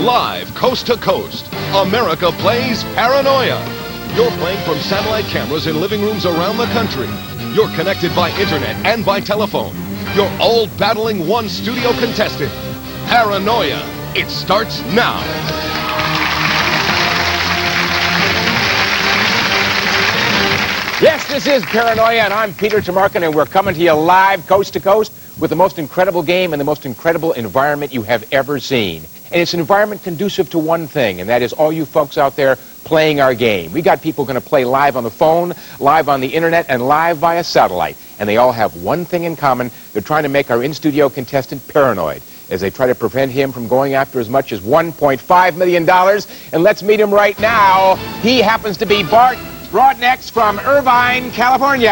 Live coast to coast, America plays Paranoia. You're playing from satellite cameras in living rooms around the country. You're connected by internet and by telephone. You're all battling one studio contestant. Paranoia. It starts now. Yes, this is Paranoia, and I'm Peter Tomarken, and we're coming to you live, coast to coast, with the most incredible game and the most incredible environment you have ever seen. And it's an environment conducive to one thing, and that is all you folks out there playing our game. We got people going to play live on the phone, live on the internet, and live via satellite. And they all have one thing in common. They're trying to make our in-studio contestant paranoid as they try to prevent him from going after as much as $1.5 million. And let's meet him right now. He happens to be Bart Broadnex from Irvine, California.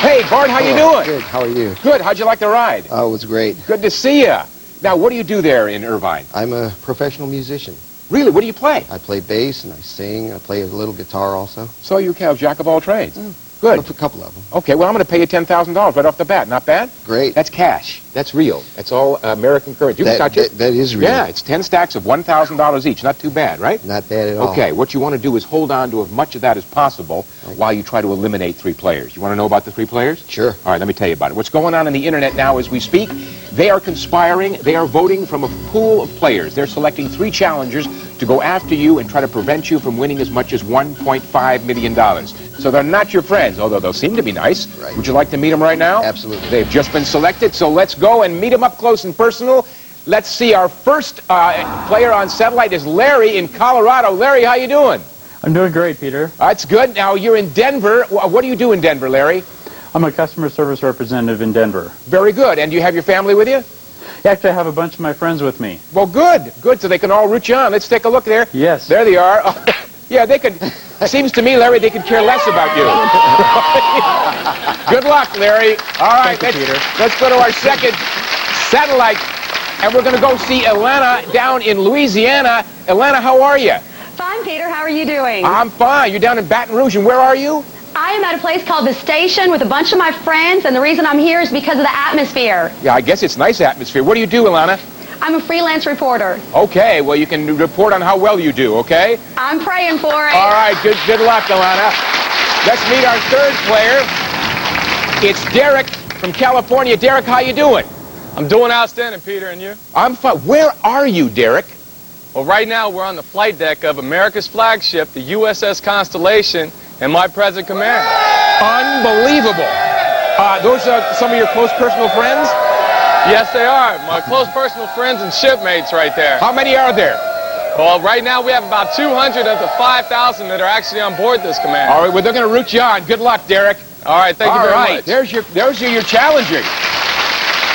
Hey, Bart, how you doing? Good. How are you? Good. How'd you like the ride? Oh, it was great. Good to see you. Now, what do you do there in Irvine? I'm a professional musician. Really? What do you play? I play bass and I sing. I play a little guitar also. So you're kind of jack of all trades. Good. A couple of them. Okay, well, I'm going to pay you $10,000 right off the bat. Not bad? Great. That's cash. That's real. That's all American currency. You can touch it. That is real. Yeah, it's 10 stacks of $1,000 each. Not too bad, right? Not bad at all. Okay, what you want to do is hold on to as much of that as possible while you try to eliminate 3 players. You want to know about the 3 players? Sure. All right, let me tell you about it. What's going on in the internet now as we speak, they are conspiring. They are voting from a pool of players. They're selecting 3 challengers to go after you and try to prevent you from winning as much as $1.5 million. So they're not your friends, although they'll seem to be nice. Right. Would you like to meet them right now? Absolutely. They've just been selected, so let's go and meet them up close and personal. Let's see, our first player on satellite is Larry in Colorado. Larry, how you doing? I'm doing great, Peter. That's good. Now, you're in Denver. What do you do in Denver, Larry? I'm a customer service representative in Denver. Very good. And do you have your family with you? Actually, I have a bunch of my friends with me. Well, good. Good, so they can all root you on. Let's take a look there. Yes. There they are. Yeah, they could... Seems to me, Larry, they could care less about you. Good luck, Larry. All right, let's go to our second satellite, and we're going to go see Alana down in Louisiana. Alana, how are you? Fine, Peter. How are you doing? I'm fine. You're down in Baton Rouge, and where are you? I am at a place called The Station with a bunch of my friends, and the reason I'm here is because of the atmosphere. Yeah, I guess it's nice atmosphere. What do you do, Alana? I'm a freelance reporter. Okay, well, you can report on how well you do, okay? I'm praying for it. All right, good luck, Alana. Let's meet our third player. It's Derek from California. Derek, how you doing? I'm doing outstanding, Peter, and you? I'm fine. Where are you, Derek? Well, right now we're on the flight deck of America's flagship, the USS Constellation, in my present command. Unbelievable. Those are some of your close personal friends? Yes, they are. My close personal friends and shipmates right there. How many are there? Well, right now we have about 200 of the 5,000 that are actually on board this command. All right, well, they're going to root you on. Good luck, Derek. All right, thank you very much. There's your challengers.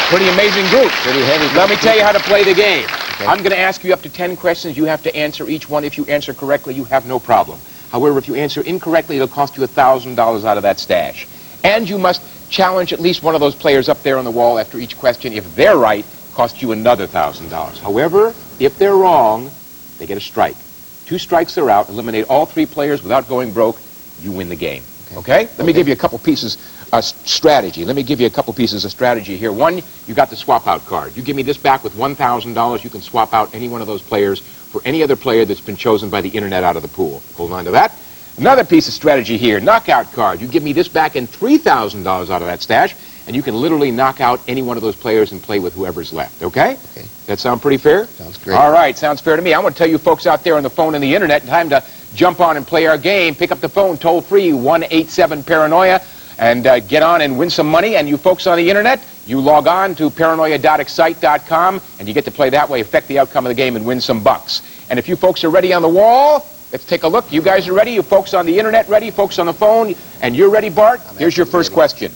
Pretty amazing group. Pretty heavy. Let me tell you how to play the game. Okay. I'm going to ask you up to 10 questions. You have to answer each one. If you answer correctly, you have no problem. However, if you answer incorrectly, it'll cost you $1,000 out of that stash. And you must challenge at least one of those players up there on the wall after each question. If they're right, cost you another $1,000. However, if they're wrong, they get a strike. 2 strikes, they're out. Eliminate all 3 players without going broke. You win the game. Okay? Let me give you a couple pieces of strategy. Let me give you a couple pieces of strategy here. One, you got the swap out card. You give me this back with $1,000. You can swap out any one of those players for any other player that's been chosen by the internet out of the pool. Hold on to that. Another piece of strategy here, knockout card. You give me this back and $3,000 out of that stash, and you can literally knock out any one of those players and play with whoever's left, okay? Okay. That sound pretty fair? Sounds great. All right, sounds fair to me. I want to tell you folks out there on the phone and the internet, time to jump on and play our game. Pick up the phone, toll free, 1-87-PARANOIA, and get on and win some money. And you folks on the internet, you log on to paranoia.excite.com, and you get to play that way, affect the outcome of the game, and win some bucks. And if you folks are ready on the wall, let's take a look. You guys are ready? You folks on the internet ready? Folks on the phone? And you're ready, Bart? Here's your first question.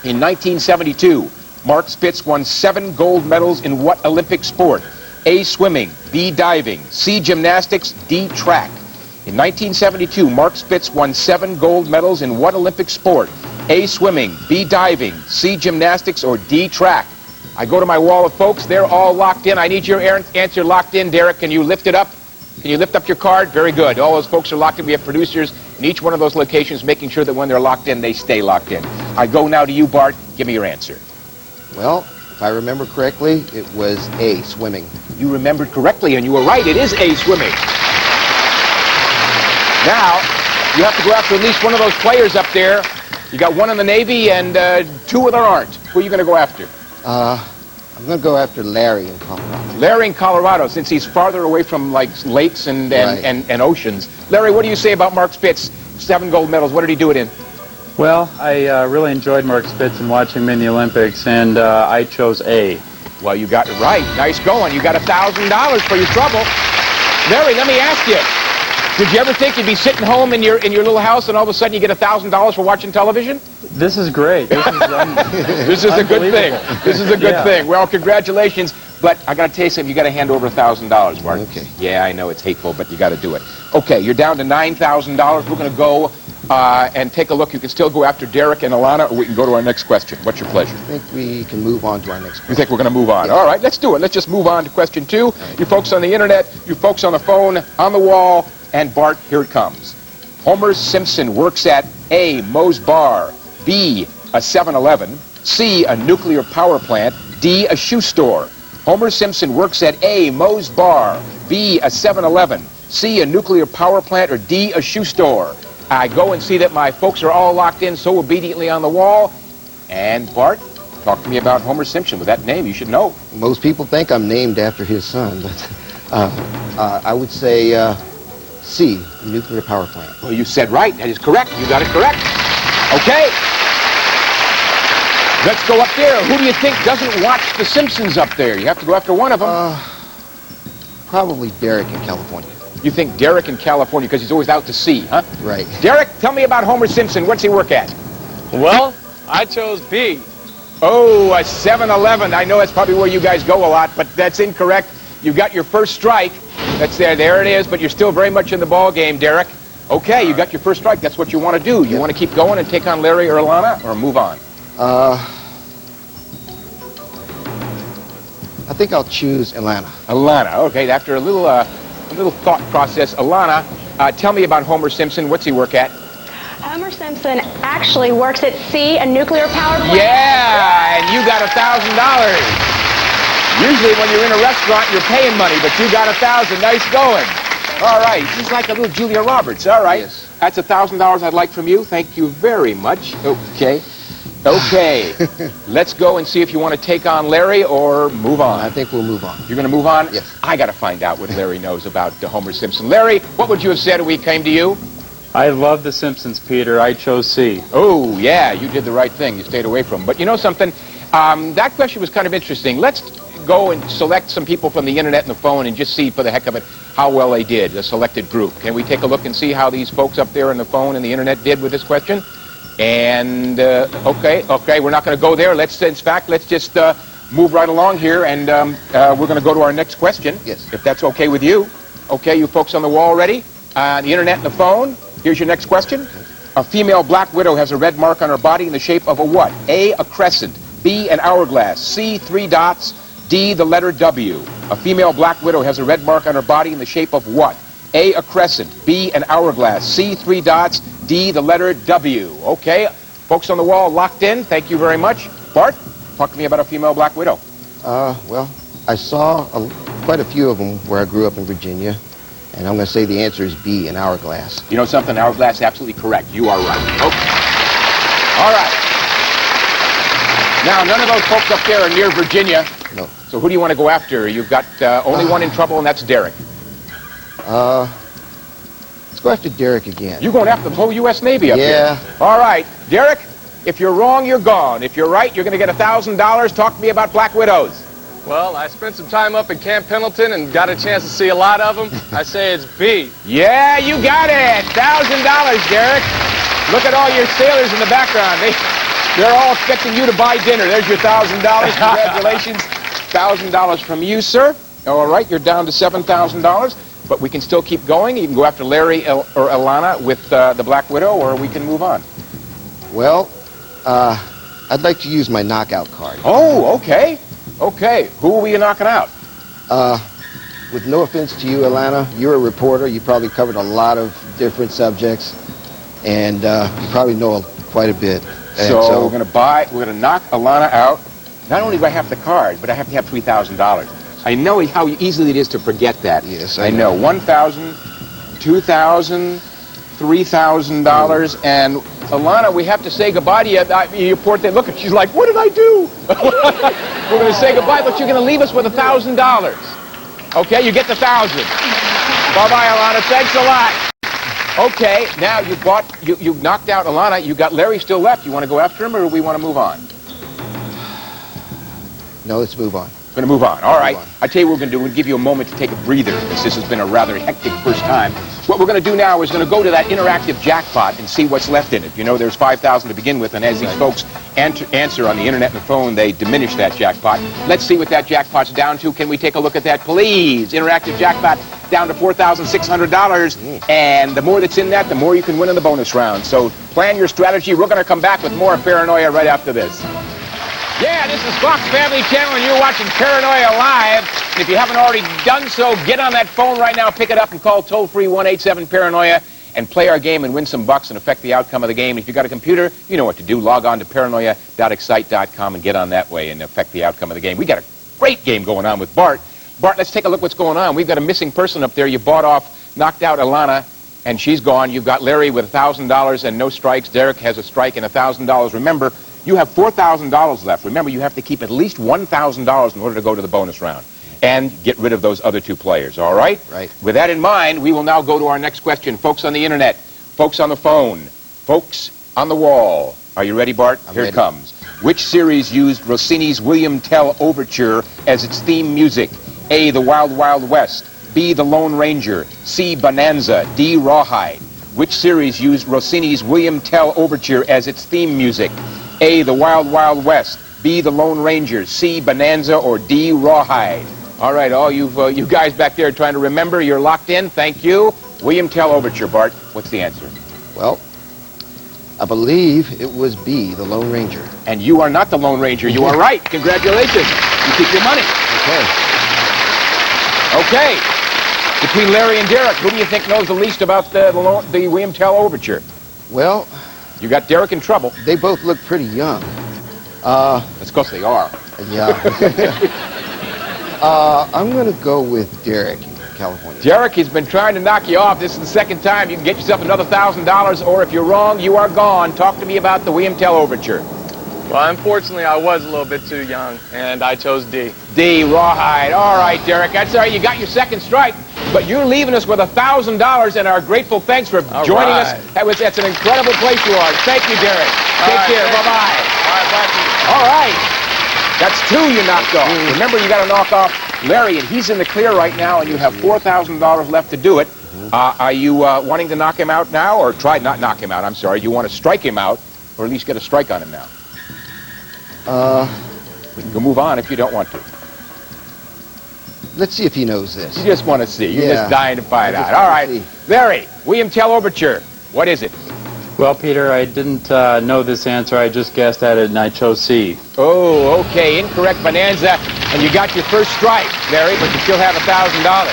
In 1972, Mark Spitz won 7 gold medals in what Olympic sport? A, swimming, B, diving, C, gymnastics, D, track. In 1972, Mark Spitz won 7 gold medals in what Olympic sport? A, swimming, B, diving, C, gymnastics, or D, track. I go to my wall of folks. They're all locked in. I need your answer locked in. Derek, can you lift it up? Can you lift up your card? Very good. All those folks are locked in. We have producers in each one of those locations making sure that when they're locked in, they stay locked in. I go now to you, Bart. Give me your answer. Well, if I remember correctly, it was A, swimming. You remembered correctly, and you were right. It is A, swimming. Now, you have to go after at least one of those players up there. You got one in the Navy and two that aren't. Who are you going to go after? I'm going to go after Larry in Colorado. Larry in Colorado, since he's farther away from like lakes and oceans. Larry, what do you say about Mark Spitz? 7 gold medals. What did he do it in? Well, I really enjoyed Mark Spitz and watching him in the Olympics, and I chose A. Well, you got it right. Nice going. You got $1,000 for your trouble. Larry, let me ask you. Did you ever think you'd be sitting home in your little house and all of a sudden you get $1,000 for watching television? This is great. This is, this is a good thing. This is a good thing. Well, congratulations. But I got to tell you something. You got to hand over $1,000, Mark. Okay. Yeah, I know it's hateful, but you got to do it. Okay, you're down to $9,000. We're going to go and take a look. You can still go after Derek and Alana, or we can go to our next question. What's your pleasure? I think we can move on to our next question. You think we're going to move on? Yeah. All right, let's do it. Let's just move on to question 2. You folks on the internet, you folks on the phone, on the wall, and Bart, here it comes. Homer Simpson works at A, Moe's Bar, B, a 7-Eleven, C, a nuclear power plant, D, a shoe store. Homer Simpson works at A, Moe's Bar, B, a 7-Eleven, C, a nuclear power plant, or D, a shoe store. I go and see that my folks are all locked in so obediently on the wall. And Bart, talk to me about Homer Simpson. With that name, you should know. Most people think I'm named after his son, but I would say C, nuclear power plant. Well, you said right. That is correct. You got it correct. Okay. Let's go up there. Who do you think doesn't watch The Simpsons up there? You have to go after one of them. Probably Derek in California. You think Derek in California because he's always out to sea, huh? Right. Derek, tell me about Homer Simpson. What's he work at? Well, I chose B. Oh, a 7-Eleven. I know that's probably where you guys go a lot, but that's incorrect. You got your first strike. That's there. There it is, but you're still very much in the ball game, Derek. Okay, you got your first strike. That's what you want to do. You want to keep going and take on Larry or Alana, or move on? I think I'll choose Atlanta. Alana. Okay, after a little thought process, Alana, tell me about Homer Simpson. What's he work at? Homer Simpson actually works at C, a nuclear power plant. Yeah, and you got $1,000. Usually when you're in a restaurant, you're paying money, but you got $1,000. Nice going. All right, she's like a little Julia Roberts. All right, yes. That's $1,000 I'd like from you. Thank you very much. Okay. Okay. Let's go and see if you want to take on Larry or move on. I think we'll move on. You're going to move on? Yes. I got to find out what Larry knows about Homer Simpson. Larry, what would you have said if we came to you? I love The Simpsons, Peter. I chose C. Oh, yeah, you did the right thing. You stayed away from him. But you know something? That question was kind of interesting. Let's go and select some people from the internet and the phone and just see, for the heck of it, how well they did, a selected group. Can we take a look and see how these folks up there on the phone and the internet did with this question? And, okay, we're not going to go there. Let's, in fact, let's just move right along here, and we're going to go to our next question. Yes. If that's okay with you. Okay, you folks on the wall ready? The internet and the phone. Here's your next question. A female black widow has a red mark on her body in the shape of a what? A, a crescent. B, an hourglass. C, 3 dots. D, the letter W. A female black widow has a red mark on her body in the shape of what? A, a crescent. B, an hourglass. C, 3 dots. D, the letter W. Okay, folks on the wall locked in. Thank you very much. Bart, talk to me about a female black widow. Well, I saw quite a few of them where I grew up in Virginia, and I'm going to say the answer is B, an hourglass. You know something? Hourglass is absolutely correct. You are right. Okay. All right. Now, none of those folks up there are near Virginia. No. So who do you want to go after? You've got only one in trouble, and that's Derek. Let's go after Derek again. You're going after the whole U.S. Navy up here. Yeah. All right. Derek, if you're wrong, you're gone. If you're right, you're going to get $1,000. Talk to me about black widows. Well, I spent some time up in Camp Pendleton and got a chance to see a lot of them. I say it's B. Yeah, you got it. $1,000, Derek. Look at all your sailors in the background. They're all expecting you to buy dinner. There's your $1,000. Congratulations. $1,000 from you, sir. All right, you're down to $7,000, but we can still keep going. You can go after Larry or Alana with the Black Widow, or we can move on. Well, I'd like to use my knockout card. Oh, okay. Okay. Who are we knocking out? with no offense to you, Alana, you're a reporter. You probably covered a lot of different subjects, and you probably know quite a bit. So we're going to knock Alana out. Not only do I have the card, but I have to have $3,000. I know how easily it is to forget that. Yes, I know. $1,000, $2,000, $3,000, and Alana, we have to say goodbye to you. You poor thing. Look, she's like, what did I do? We're going to say goodbye, but you're going to leave us with $1,000. Okay, you get the 1,000. Bye-bye, Alana. Thanks a lot. Okay, now you knocked out Alana. You got Larry still left. You want to go after him, or do we want to move on? No, let's move on. Going to move on. All right. I tell you what we're going to do. We'll give you a moment to take a breather, because this has been a rather hectic first time. What we're going to do now is going to go to that interactive jackpot and see what's left in it. You know, there's 5,000 to begin with, and as these folks answer on the internet and the phone, they diminish that jackpot. Let's see what that jackpot's down to. Can we take a look at that, please? Interactive jackpot down to $4,600, and the more that's in that, the more you can win in the bonus round. So plan your strategy. We're going to come back with more Paranoia right after this. Yeah, this is Fox Family Channel, and you're watching Paranoia Live. If you haven't already done so, get on that phone right now, pick it up, and call toll-free 1-877-PARANOIA, and play our game and win some bucks and affect the outcome of the game. If you've got a computer, you know what to do. Log on to paranoia.excite.com and get on that way and affect the outcome of the game. We got a great game going on with Bart. Bart, let's take a look what's going on. We've got a missing person up there. You bought off, knocked out Alana, and she's gone. You've got Larry with $1,000 and no strikes. Derek has a strike and $1,000. Remember, you have $4,000 left. Remember, you have to keep at least $1,000 in order to go to the bonus round and get rid of those other two players, all right? Right. With that in mind, we will now go to our next question. Folks on the internet, folks on the phone, folks on the wall. Are you ready, Bart? I'm Here ready. it comes. Which series used Rossini's William Tell Overture as its theme music? A, The Wild Wild West. B, The Lone Ranger. C, Bonanza. D, Rawhide. Which series used Rossini's William Tell Overture as its theme music? A, The Wild Wild West. B, The Lone Ranger. C, Bonanza. Or D, Rawhide. All right, all you guys back there trying to remember, you're locked in. Thank you. William Tell Overture, Bart. What's the answer? Well, I believe it was B, the Lone Ranger. And you are not the Lone Ranger. You are right. Congratulations. You keep your money. Okay. Okay. Between Larry and Derek, who do you think knows the least about the William Tell Overture? Well, You got Derek in trouble. they both look pretty young. That's because they are. Yeah. I'm going to go with Derek in California. Derek, he's been trying to knock you off. This is the second time. You can get yourself another $1,000, or if you're wrong, you are gone. Talk to me about the William Tell Overture. Well, unfortunately, I was a little bit too young, and I chose D. D, Rawhide. All right, Derek. That's all right. You got your second strike, but you're leaving us with $1,000, and our grateful thanks for joining us. That's an incredible place you are. Thank you, Derek. Take care. Bye-bye. All right, bye. All right. That's two you knocked off. Remember, you got to knock off Larry, and he's in the clear right now, and you have $4,000 left to do it. Are you wanting to knock him out now, or not knock him out? I'm sorry. You want to strike him out, or at least get a strike on him now? We can go move on if you don't want to. Let's see if he knows this. You just want to see. You're Yeah. just dying to find I just out. All wanna right. see. Larry, William Tell Overture. What is it? Well, Peter, I didn't know this answer. I just guessed at it, and I chose C. Oh, okay. Incorrect, Bonanza. And you got your first strike, Larry, but you still have $1,000.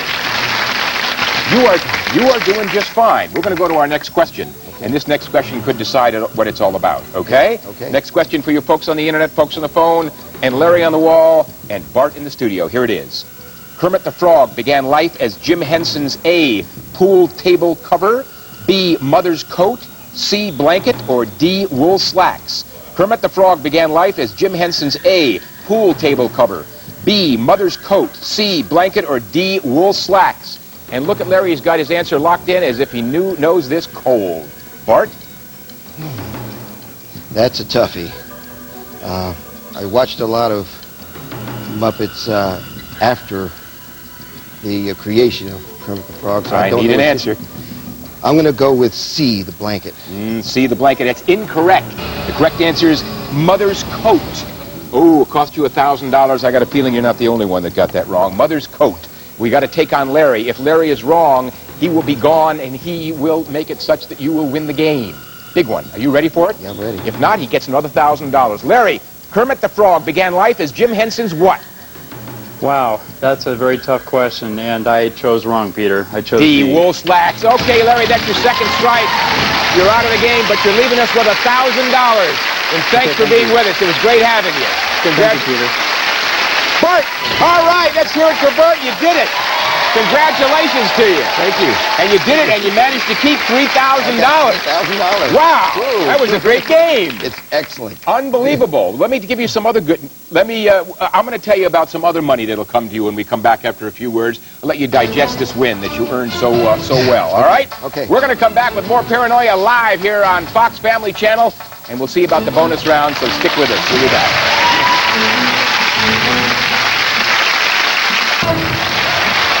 You are doing just fine. We're going to go to our next question. And this next question could decide what it's all about, okay? Okay. Next question for you folks on the internet, folks on the phone, and Larry on the wall, and Bart in the studio. Here it is. Kermit the Frog began life as Jim Henson's A, pool table cover, B, mother's coat, C, blanket, or D, wool slacks. Kermit the Frog began life as Jim Henson's A, pool table cover, B, mother's coat, C, blanket, or D, wool slacks. And look at Larry, he's got his answer locked in as if he knows this cold. Bart? That's a toughie. I watched a lot of Muppets after the creation of Kermit the Frog. So I don't need know an if answer. I'm going to go with C, the blanket. C, the blanket. That's incorrect. The correct answer is mother's coat. Oh, it cost you $1,000. I got a feeling you're not the only one that got that wrong. Mother's coat. We got to take on Larry. If Larry is wrong, he will be gone, and he will make it such that you will win the game. Big one. Are you ready for it? Yeah, I'm ready. If not, he gets another $1,000. Larry, Kermit the Frog began life as Jim Henson's what? Wow, that's a very tough question, and I chose wrong, Peter. I chose The D. wool slacks. Okay, Larry, that's your second strike. You're out of the game, but you're leaving us with $1,000. And thanks for being with us. It was great having you. Thank you, Peter. Bert, all right, let's hear it for Bert. You did it. Congratulations to you. Thank you. And you did it, and you managed to keep $3,000. $3,000. Wow, Whoa. that was a great game. It's excellent. Unbelievable. Let me give you some other good... I'm going to tell you about some other money that'll come to you when we come back after a few words. I'll let you digest this win that you earned so well, all right? Okay. We're going to come back with more Paranoia live here on Fox Family Channel, and we'll see about the bonus round, so stick with us. We'll be back.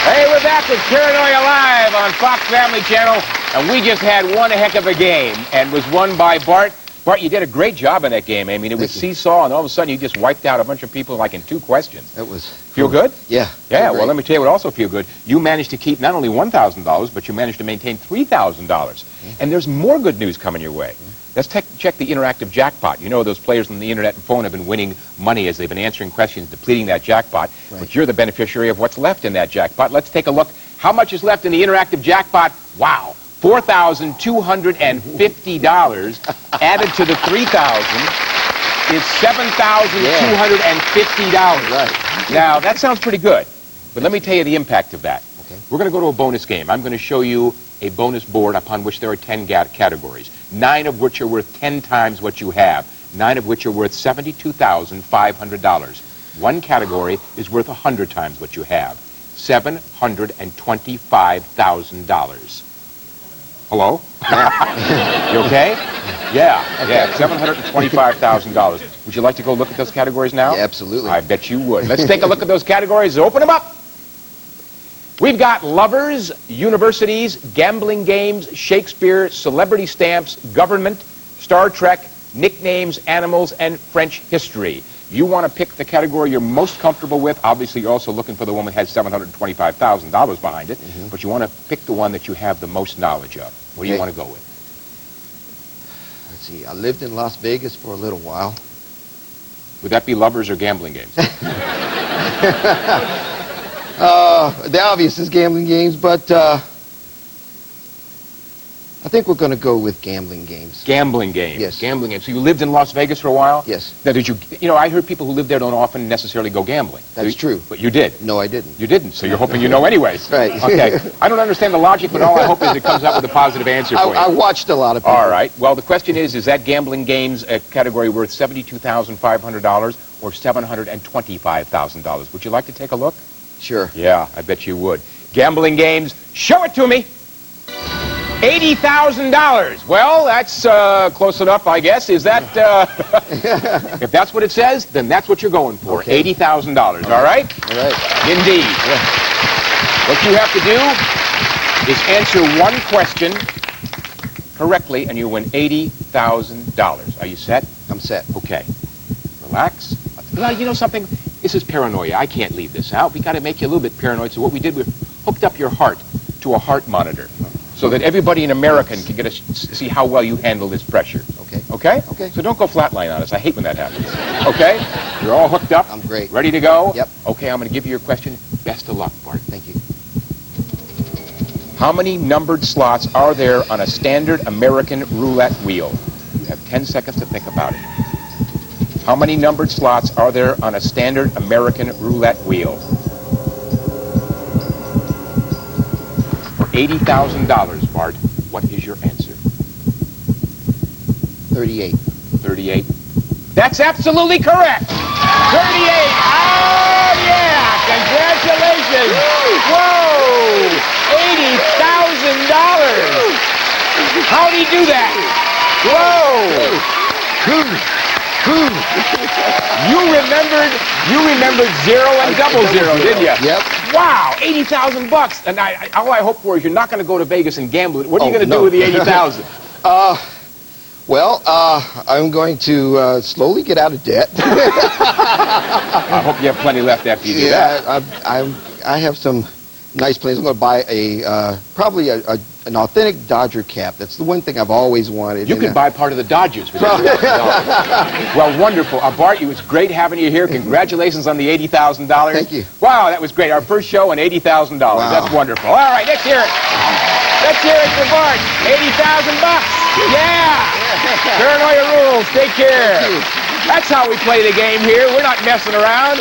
Hey, we're back with Paranoia Live on Fox Family Channel, and we just had one heck of a game, and was won by Bart. Bart, you did a great job in that game. I mean, it was seesaw, and all of a sudden you just wiped out a bunch of people like in 2 questions. It was... Feel good? Yeah. Yeah, well, let me tell you what also feel good. You managed to keep not only $1,000, but you managed to maintain $3,000. And there's more good news coming your way. Let's check the interactive jackpot. You know those players on the internet and phone have been winning money as they've been answering questions, depleting that jackpot. Right. But you're the beneficiary of what's left in that jackpot. Let's take a look. How much is left in the interactive jackpot? Wow. $4,250 added to the $3,000 is $7,250. Right. Now, that sounds pretty good. But let me tell you the impact of that. Okay. We're going to go to a bonus game. I'm going to show you a bonus board upon which there are 10 categories, 9 of which are worth 10 times what you have, 9 of which are worth $72,500. One category is worth 100 times what you have, $725,000. Hello? You okay? Yeah, $725,000. Would you like to go look at those categories now? Yeah, absolutely. I bet you would. Let's take a look at those categories. Open them up. We've got lovers, universities, gambling games, Shakespeare, celebrity stamps, government, Star Trek, nicknames, animals, and French history. You want to pick the category you're most comfortable with. Obviously, you're also looking for the one that has $725,000 behind it. But you want to pick the one that you have the most knowledge of. What do you want to go with? Let's see. I lived in Las Vegas for a little while. Would that be lovers or gambling games? The obvious is gambling games, but I think we're going to go with gambling games. Gambling games. Yes. Gambling games. So you lived in Las Vegas for a while? Yes. Now, did you know, I heard people who live there don't often necessarily go gambling. That's true. But you did. No, I didn't. You didn't, so you're hoping you know anyways. Right. Okay. I don't understand the logic, but all I hope is it comes up with a positive answer for you. I watched a lot of people. All right. Well, the question is that gambling games a category worth $72,500 or $725,000? Would you like to take a look? Sure. Yeah, I bet you would. Gambling games, show it to me. $80,000. Well, that's close enough, I guess. Is that, if that's what it says, then that's what you're going for. Okay. $80,000, all right? All right. Indeed. Yeah. What you have to do is answer one question correctly, and you win $80,000. Are you set? I'm set. Okay. Relax. Well, you know something? This is Paranoia. I can't leave this out. We got to make you a little bit paranoid. So what we did, we hooked up your heart to a heart monitor so that everybody in America can get see how well you handle this pressure. Okay. Okay? Okay. So don't go flatline on us. I hate when that happens. Okay? You're all hooked up? I'm great. Ready to go? Yep. Okay, I'm going to give you your question. Best of luck, Bart. Thank you. How many numbered slots are there on a standard American roulette wheel? You have 10 seconds to think about it. How many numbered slots are there on a standard American roulette wheel? For $80,000, Bart, what is your answer? 38. 38. That's absolutely correct. 38. Oh, yeah. Congratulations. Whoa. $80,000. How'd he do that? Whoa. You remembered 0 and double zero, didn't you? Yep. Wow, $80,000. And all I hope for is you're not going to go to Vegas and gamble. What are you going to do with the $80,000? Well, I'm going to slowly get out of debt. I hope you have plenty left after you do that. I have some nice plans. I'm going to buy probably a an authentic Dodger cap. That's the one thing I've always wanted. You could buy part of the Dodgers for that. Well, wonderful. Bart, it was great having you here. Congratulations on the $80,000. Thank you. Wow, that was great. Our first show on $80,000. Wow. That's wonderful. All right, let's hear it. Let's hear it for Bart. $80,000. Yeah. Paranoia rules. Take care. That's how we play the game here. We're not messing around.